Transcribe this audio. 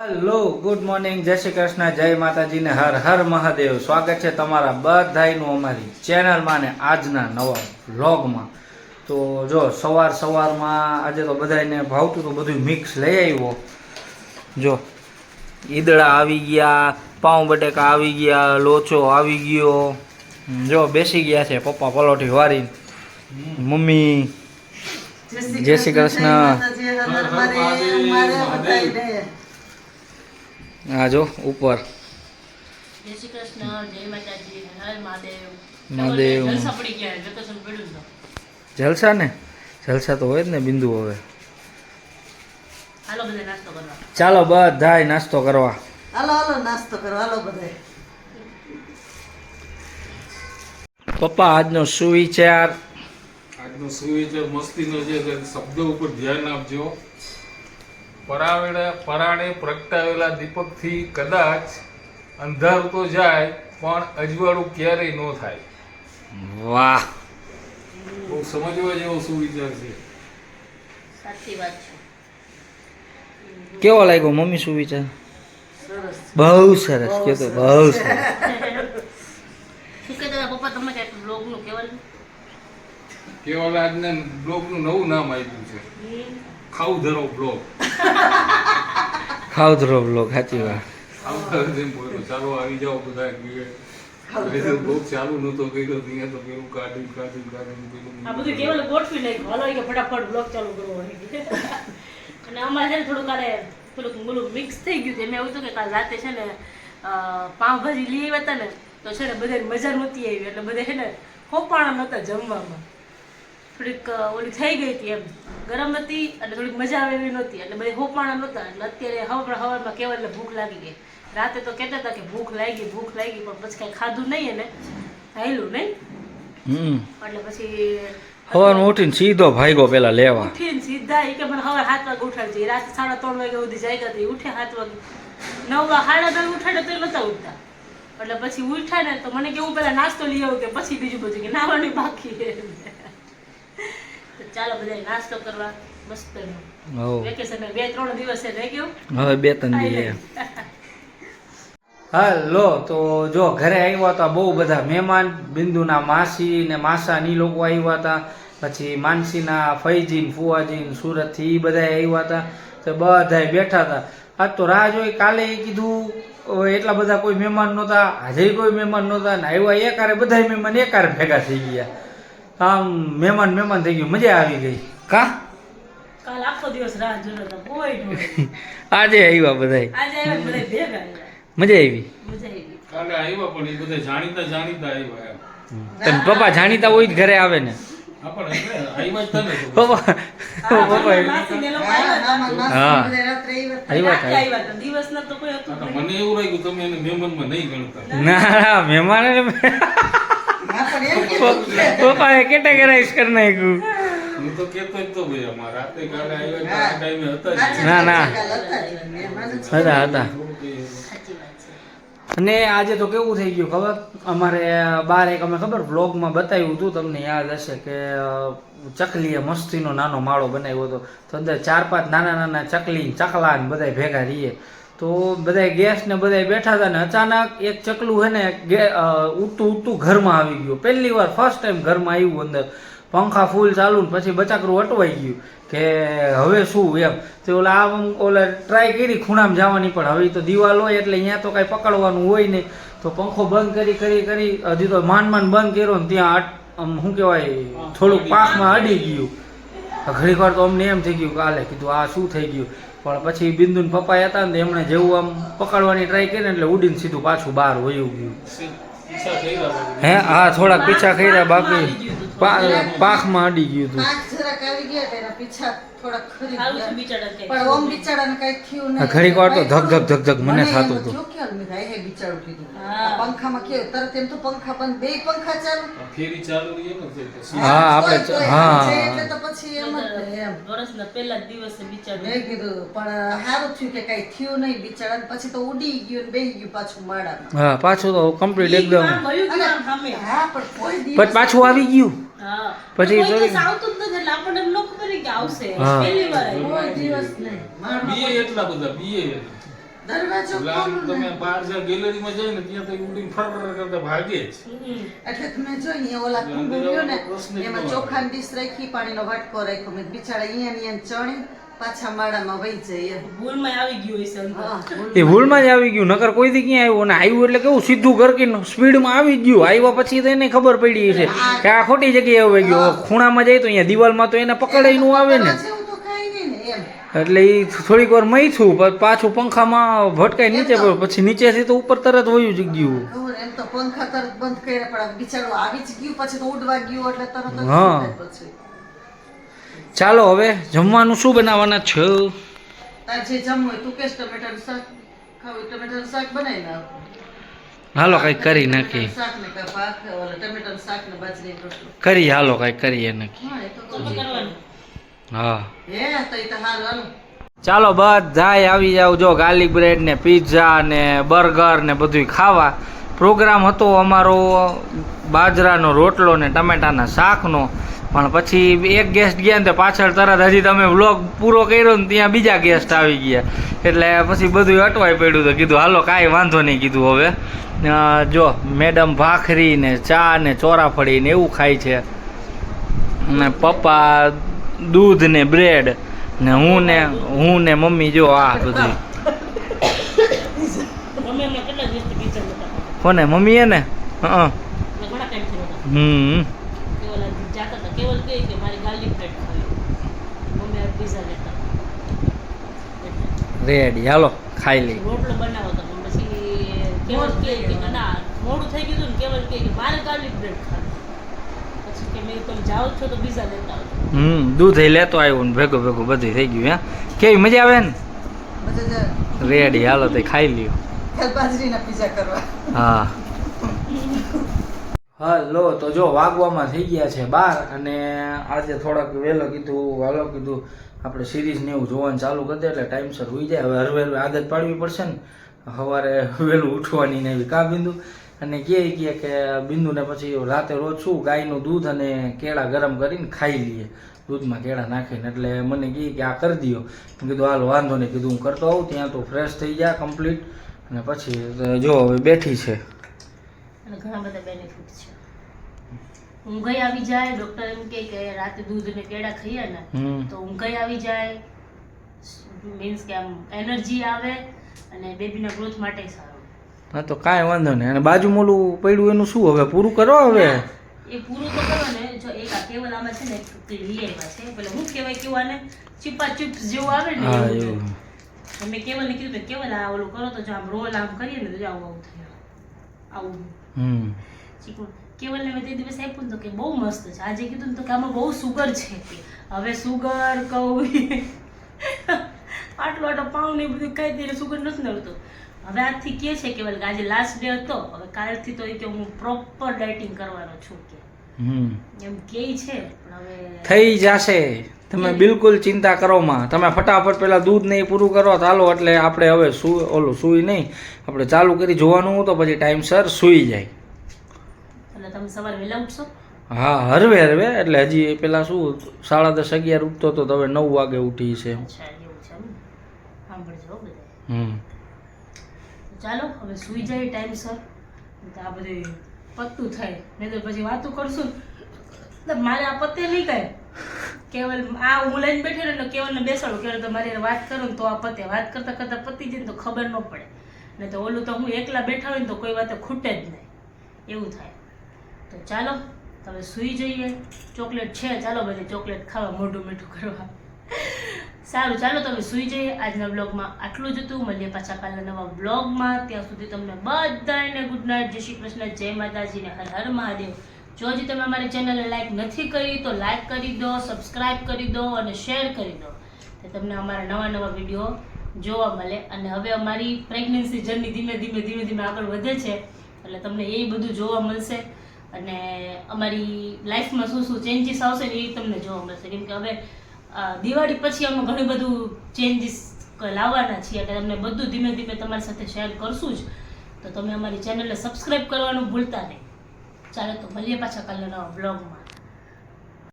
Hello good morning જય શ્રી કૃષ્ણ જય માતાજી ને હર હર મહાદેવ સ્વાગત છે તમારા બધાનું અમારી ચેનલમાં ને આજના નવા વ્લોગમાં. તો જો સવારમાં આજે તો બધાને ભાવતું તો બધું મિક્સ લઈ આવ્યો. જો ઈદડા આવી ગયા, પાઉં બટેકા આવી ગયા, લોચો આવી ગયો. જો બેસી ગયા છે પપ્પા પલોઠી વારી, મમ્મી જય શ્રી કૃષ્ણ. હા જો ઉપર જય શ્રી કૃષ્ણ જય માતાજી હર મહાદેવ. મહાદેવ જલસા પડી ગયા વેકેશન પડ્યું તો જલસા ને જલસા તો હોય જ ને બિંદુ. હવે હાલો બધા નાસ્તો કરવા. ચાલો બધાય નાસ્તો કરવા. હાલો હાલો નાસ્તો કરો હાલો બધાય. પપ્પા આજનો સુવિચાર મસ્તીનો જે શબ્દ ઉપર ધ્યાન આપજો. પરાણે પ્રગટાવેલા દીપકથી કદાચ અંધારું તો જાય પણ અજવાળું ક્યારેય ન થાય. વાહ, બહુ સમજવા જેવો સુવિચાર છે. સાચી વાત છે. કેવો લાગ્યો મમ્મી સુવિચાર? સરસ. બહુ સરસ કહેતો, બહુ સરસ. શું કહેતા હતા પપ્પા તમે કઈ બ્લોગ નું કેવાનું? કેવલ આજના બ્લોગનું નવું નામ આપ્યું છે, ખાવ ધરો બ્લોગ. ખાવધરો બ્લોગ, સાચી વાત. ચાલો આવી જાઓ બધા. બ્લોગ ચાલુ નતો કર્યો ત્યાં તો પેલું કાઢી આ બધું કેવલ ગોઠવી નાખ્યું. હાલો કે ફટાફટ બ્લોગ ચાલુ કરવો અને અમારે છે ને થોડું કાલે થોડુંક બોલું મિક્સ થઈ ગયું હતું. એમ એવું હતું કે કાલ રાતે છે ને પાવભાજી લઈ આવ્યા હતા ને તો છે ને બધાને મજા નહોતી આવી એટલે બધા છે ને ખોપાણા નહોતા જમવામાં. થોડીક ઓલી થઈ ગઈ હતી એમ ગરમ હતી એટલે થોડીક મજા આવે એવી નહોતી એટલે બધી હોપાણા નહોતા. એટલે અત્યારે હવામાં કહેવાય એટલે ભૂખ લાગી ગઈ. રાતે તો કહેતા હતા કે ભૂખ લાગી પણ પછી કાંઈ ખાધું નહીં એને હાયલું નહીં. એટલે પછી સવારમાં ઉઠીને સીધો ભાગ્યો પેલા લેવા. ઉઠીને સીધા એ કે મને હવે 7 વાગે ઉઠાડજે. રાતે 3:30 વાગ્યા સુધી જાગ્યા હતી. ઉઠે 7 વાગે 9 સાડા 10 ઉઠાડે તો નહોતા ઉઠતા. એટલે પછી ઉઠ્યા ને તો મને કે હું પેલા નાસ્તો લઈ આવું કે પછી બીજું બધું કે નાવાની બાકી. ચાલો બધા નાસ્તો કરવા મસ્ત. વેકેશન 2-3 દિવસ રહી ગયો હવે 2-3 દિવસ. હાલો તો જો ઘરે આવ્યા હતા બહુ બધા મહેમાન. બિંદુના માસી ને માસા ની લોકો આવ્યા હતા. પછી માનસીના ફઈજી ને ફુવાજી ને સુરતથી એ બધા આવ્યા હતા. તો બધા બેઠા હતા. આજ તો રાહ જોઈ. કાલે કીધું એટલા બધા કોઈ મહેમાન નહોતા, આજે કોઈ મહેમાન નહોતા ને આવ્યા એકારે બધા મહેમાન એકારે ભેગા થઈ ગયા. આમ મહેમાન થઈ ગયું, મજા આવી ગઈ. કા કાલ આખો દિવસ રાહ જોતો હતો કોઈ નહોતું. આજે આવ્યા બધા, આજે આવ્યા બધા ભેગા આવ્યા. મજા આવી. કાલે આવ્યા પણ એ બધા જાણીતા આવ્યા. તમે પપ્પા જાણીતા હોય જ ઘરે આવે ને. હા પણ આવ્યા જ તને પપ્પા માસીને લોકો આવ્યા હતા. હા રાતે આવ્યા હતા. દિવસના તો કોઈ હતું નહીં. મને એવું લાગ્યું તમે એને મહેમાનમાં નહીં ગણતા. ના મહેમાન પપ્પાએ કેટેગરાઈઝ કરી નાખ્યું. હું તો કેતો જ તો ભાઈ અમારા રાતે કાલે આવ્યા આ ટાઈમે હતા જ. ના હતા. સાચી વાત છે. અને આજે તો કેવું થઈ ગયું ખબર? અમારે બાર એક અમે ખબર વ્લોગમાં બતાવ્યું હતું, તમને યાદ હશે કે ચકલીએ મસ્તીનો નાનો માળો બનાવ્યો હતો. તો અંદર 4-5 નાના ચકલી ચકલા ને બધા ભેગા રહીએ. તો બધા ગેસ ને બધા બેઠા હતા ને અચાનક એક ચકલું હે ને ઉડતું ઘરમાં આવી ગયું. પહેલી વાર ફર્સ્ટ ટાઈમ ઘરમાં આવ્યું. અંદર પંખા ફૂલ ચાલુ ને પછી બચાકરું અટવાઈ ગયું કે હવે શું એમ. તો ઓલા ટ્રાય કરી ખૂણામાં જવાની પણ હવે તો દિવાલ હોય એટલે અહીંયા તો કાંઈ પકડવાનું હોય નહીં. તો પંખો બંધ કરી હજી તો માંડ બંધ કર્યો ને ત્યાં શું કહેવાય થોડુંક પાંખમાં અડી ગયું. ઘડીક વાર તો અમને એમ થઈ ગયું કાલે કીધું આ શું થઈ ગયું. પણ પછી બિંદુ પપ્પા હતા ને એમણે જેવું આમ પકડવાની ટ્રાય કરી એટલે ઉડીને સીધું પાછું બહાર વયું ગયું. હે હા થોડાક પીછા કર્યા બાકી પાંખમાં અડી ગયું હતું. પાંચ જરાક આવી ગયા હતા એના પીછા થોડાક ખરી સારું છે ગયા. બિચારાને કંઈ પણ ઓમ બિચારાને કઈ થયું નહીં. ઘડીક વાર તો ધક મને થતું હતું. થયું કેમ મેં હે બિચારું કીધું. હા. આ પંખામાં કેવું તરત એમ તો પંખા બંધ, બે પંખા ચાલુ. ફેરી ચાલુ રહી ને તો પછી હા, આપણે તોય હા. છે એટલે તો પછી એમ જ ને એમ. વર્ષના પહેલા જ દિવસે બિચારું મેં કીધું પણ સારું થયું કે કઈ થયું નહીં બિચારાને. પછી તો ઉડી ગયું ને બેહી ગયું પાછું માળામાં. હા પાછું તો કમ્પ્લીટ એકદમ. આમ ભયું ગયું આમ સામે. હા પણ કોઈ પછી દિવસ પાછું આવી ગયું. હા. પછી કોઈ થોડી- દિવસ આવતું જ નથી એટલે આપણને એમ ન ખબર કે આવશે. હા. પહેલી વાર આવ્યું. કોઈ દિવસ નહીં. બીએ એટલા બધા બીએ દરવાજો એટલે આમ ખોલું તમે ને બહાર જ્યાં ગેલેરીમાં જાય ને ત્યાં તો એ ઉડીને ફર કરતા ભાગે જ. એટલે તમે જો અહીંયા ઓલા એટલે કુંડું અંદર રહ્યું ને પ્રશ્ન જ ન એમાં આવે. ચોખાની ડીશ રાખી પાણીનો વાટકો રાખ્યો મેં બિચારા અહીંયા ને અહીંયા ચણી પાછા માળામાં વહી જાય એમ. ભૂલમાં આવી ગયું હશે અંદર. હા એ ભૂલમાં જ આવી ગયું, નકર કોઈથી ક્યાં આવ્યું, અને આવ્યું એટલે કેવું સીધું ગરકીને સ્પીડમાં આવી જ ગયું. આવ્યા પછી તો એને ખબર પડી છે કે આ ખોટી જગ્યાએ આવી ગયો. ખૂણામાં જાય તો અહીંયા દિવાલમાં તો એને પકડાઈનું આવે ને, જેવું તો કાંઈ નહીં ને એમ. એટલે એ થોડીક વાર મૈથું, પછી પાછું પંખામાં ભટકાઈ નીચે પડ્યું, પછી નીચેથી તો ઉપર તરત વયું જ ગયું. ખબર એમ તો પંખા તરત બંધ કર્યા પણ બિચારું આવી જ ગયું પછી તો ઉડવા ગયું એટલે તરત જ હા. સુકાય પછી. ચાલો હવે જમવાનું શું બનાવવાના છે? તાર જે જમવું હોય તું કેસ ટમેટાનું શાક ખાવું ટમેટાનું શાક બનાવી નાખ. હાલો કંઈક કરી નાખી, શાક ને કાં ભાત ઓલા ટમેટાનું શાક ને બાજરીનો રોટલો. કરી હાલો કંઈક કરીએ નાખી. હા એ તો તમે કરવું. કરવાનું. હા હે તો ઈ તો હારું હાલો. ચાલો બધાય આવી જાવ, જો ગાર્લિક બ્રેડ ને પિઝા ને બર્ગર ને બધું ખાવા. પ્રોગ્રામ હતો અમારો બાજરાનો રોટલો ને ટમેટાના શાકનો, પણ પછી એક ગેસ્ટ ગયા ને તો પાછળ તરત હજી તમે વ્લોગ પૂરો કર્યો ને ત્યાં બીજા ગેસ્ટ આવી ગયા, એટલે પછી બધું અટવાઈ પડ્યું. તો કીધું હાલો કાંઈ વાંધો નહીં, કીધું હવે જો મેડમ ભાખરી ને ચા ને ચોરાફળી ને એવું ખાય છે, ને પપ્પા દૂધ ને બ્રેડ ને હું ને મમ્મી જો આ બધું. મમ્મી અમને કેટલા દિવસથી pizza નહોતા ખાતા. કોને? મમ્મીએ ને? હા. એટલે ઘણા ટાઈમથી નહોતા. હમ કેવલ આજે જાતા હતા. કેવલ કહે કે મારી ગાર્લિક બ્રેડ ખાવી. મમ્મી આ pizza લેતા. એટલે રેડી, હાલો ખાઈ લઈ. રોટલો બનાવો તો પણ પછી કેવલ કહે કે ના મોડું થઈ ગયું હતું ને કેવલ કહે કે મારે ગાર્લિક બ્રેડ ખાવી. પછી કે મેં તમે જાઓ જ છો તો pizza લેતા આવો. દૂધ એ લેતો આવ્યો ને ભેગું ભેગું બધું થઈ ગયું. હે કેવી મજા આવે ને? બધા રેડી, હાલો તે ખાઈ લ્યો. કાલ બાજરીના પીઝા કરવા. હા હલો, તો જો વાગવામાં થઈ ગયા છે 12, અને આજે થોડાક વહેલો કીધું હાલો કીધું આપણે સિરીઝ ને એવું જોવાનું ચાલુ કરી દે એટલે ટાઈમસર હોઈ જાય. હવે હરવે આદત પાડવી પડશે ને, સવારે વહેલું ઉઠવાની ને એવી. કા બિંદુ? અને કહે કે બિંદુને પછી રાતે રોજ શું ગાયનું દૂધ અને કેળા ગરમ કરીને ખાઈ લઈએ, દૂધમાં કેળા નાખીને. એટલે મને કહે કે આ કરી દો. કીધું હાલ વાંધો નહીં, કીધું હું કરતો આવું, ત્યાં તો ફ્રેશ થઈ જાય કમ્પ્લીટ. અને પછી જો હવે બેઠી છે. અને ઘણા બધા બેનિફિટ છે. ઊંઘ આવી જાય. ડોક્ટર એમ કહે કે રાતે દૂધ ને કેળા ખાઈએ ને તો ઊંઘ આવી જાય, મીન્સ કે આમ એનર્જી આવે અને બેબીના ગ્રોથ માટે સારું. હા તો કાંઈ વાંધો નહીં. અને બાજુમાં ઓલું પડ્યું એનું શું હવે પૂરું કરો હવે? એ પૂરું તો કરો ને. જો એક આ કેવલ આમાં છે ને એક લઈ આવ્યા છે, પેલા હું કહેવાય કેવું આને ચીપા ચીપ્સ જેવું આવે ને હા એવું. એવું. તો મેં કેવલને કીધું કે કેવલ આ ઓલું કરો તો જો આમ રોલ આમ કરીએ ને તો જો આવું આવું થાય આવું ચીકુ. કેવલને મેં તે દિવસ આપ્યું ને તો કે બહુ મસ્ત છે. આજે કીધું ને તો કે આમાં બહુ સુગર છે. હવે સુગર કહું આટલો આટલો પાઉં ને બધું ખાઈ દઈને સુગર નથી નડતું. હવે આજથી કે છે કેવલ કે આજે લાસ્ટ ડે હતો, હવે કાલથી તો એ કે હું પ્રોપર ડાયટિંગ કરવાનો છું કે એમ કે છે. પણ હવે થઈ જશે, તમે બિલકુલ ચિંતા કરો માં. તમે ફટાફટ પેલા દૂધ ને ઈ પૂરું કરો ચાલો, એટલે આપણે હવે સુઈ નહીં, આપણે ચાલુ કરી જોવાનું તો પછી ટાઈમસર સુઈ જાય. એટલે તમે સવારે વહેલા ઉઠશો? હા હરવે એટલે હજી પેલા શું 10:30 11 ઉઠતો તો હવે 9 વાગે ઉઠી છે. અચ્છા એવું છે એમ. સાંભળજો બધા. ચાલો હવે સુઈ જાય ટાઈમસર, તો આ બધું પત્તું થાય. નહીં તો પછી વાતું કરશું ને મારે આ પતે નહીં કાંઈ. કેવલ આ હું લઈને બેઠી રહે ને કેવલને બેસાડું, કેવલ તો મારી હારે વાત કરું ને તો આ પતે. વાત કરતાં કરતાં પતી જાય ને તો ખબર ન પડે. ને તો ઓલું તો હું એકલા બેઠા હોય ને તો કોઈ વાતે ખૂટે જ નહીં, એવું થાય. તો ચાલો હવે સૂઈ જઈએ. ચોકલેટ છે, ચાલો બધી ચોકલેટ ખાવા, મોઢું મીઠું કરવા. સારું ચાલો તમે સૂઈ જઈએ. આજના બ્લોગમાં આટલું જ હતું. મળીએ પાછા કાલના નવા બ્લોગમાં. ત્યાં સુધી તમને બધાને ગુડ નાઇટ, જય શ્રી કૃષ્ણ, જય માતાજી ને હર હર મહાદેવ. જો હજી તમે અમારી ચેનલને લાઈક નથી કરી તો લાઈક કરી દો, સબસ્ક્રાઇબ કરી દો અને શેર કરી દો, તો તમને અમારા નવા નવા વિડીયો જોવા મળે. અને હવે અમારી પ્રેગ્નન્સી જર્ની ધીમે ધીમે આગળ વધે છે, એટલે તમને એ બધું જોવા મળશે. અને અમારી લાઈફમાં શું શું ચેન્જીસ આવશે ને એ તમને જોવા મળશે. કેમ કે હવે દિવાળી પછી અમે ઘણું બધું ચેન્જીસ લાવવાના છીએ, એટલે તમને બધું ધીમે ધીમે તમારી સાથે શેર કરશું જ. તો તમે અમારી ચેનલને સબસ્ક્રાઇબ કરવાનું ભૂલતા નહીં. ચાલો તો મળીએ પાછા કાલના નવા બ્લોગમાં.